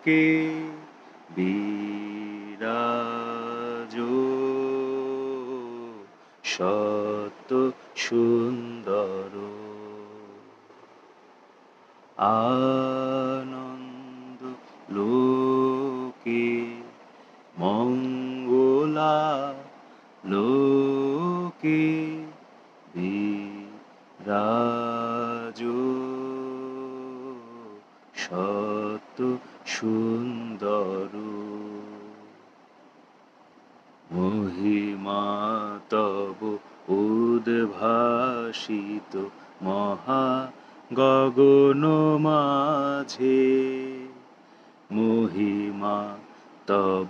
লোকে বিরাজ সত্য সুন্দর আনন্দ লোকে মঙ্গলা লোকে বিরাজ সত্য সুন্দর মহিমা তব উদ্ভাসিত মহা গগন মাঝে মহিমা তব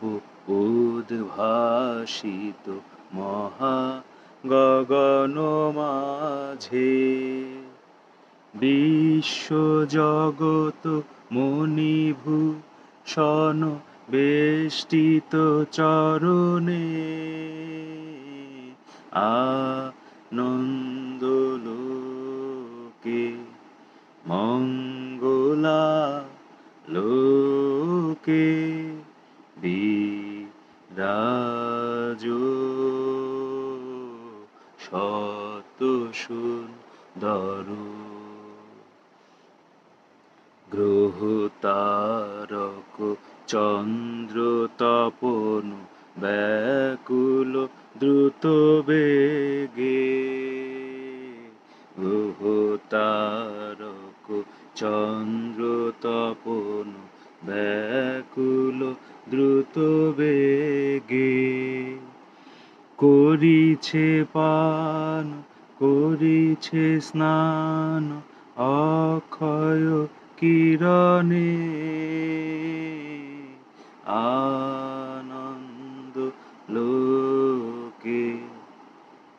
উদ্ভাসিত মহা গগন মাঝে বিশ্ব জগৎ মণিভূষণ বেষ্টিত চরণে আনন্দ লোকে মঙ্গলা লোকে বিরাজ সত্য সুন্দর গ্রহ তারক চন্দ্র তপন ব্যাকুল দ্রুত বেগে গ্রহ তারক চন্দ্র তপন ব্যাকুল দ্রুত বেগে করিছে পান করিছে স্নান অক্ষয় কিরণে আনন্দ লোকে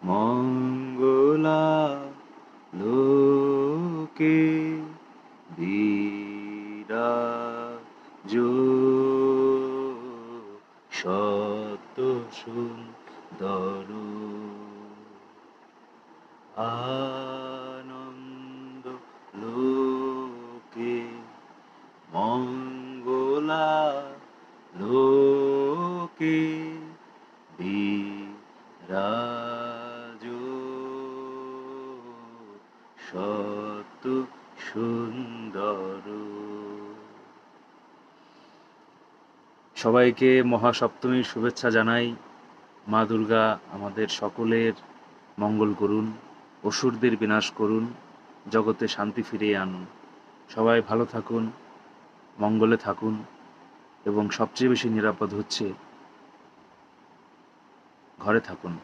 মঙ্গলা লোকে বিরাজ সত্য সুন্দর আনন্দ লোকে মঙ্গলা লোকে বিরাজ সত্য সুন্দর। সবাইকে মহাসপ্তমীর শুভেচ্ছা জানাই। মা দুর্গা আমাদের সকলের মঙ্গল করুন, অসুরদের বিনাশ করুন, জগতে শান্তি ফিরিয়ে আনুন। সবাই ভালো থাকুন, মঙ্গলে থাকুন এবং সবচেয়ে বেশি নিরাপদ হচ্ছে ঘরে থাকুন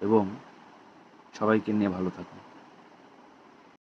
এবং সবাইকে নিয়ে ভালো থাকুন।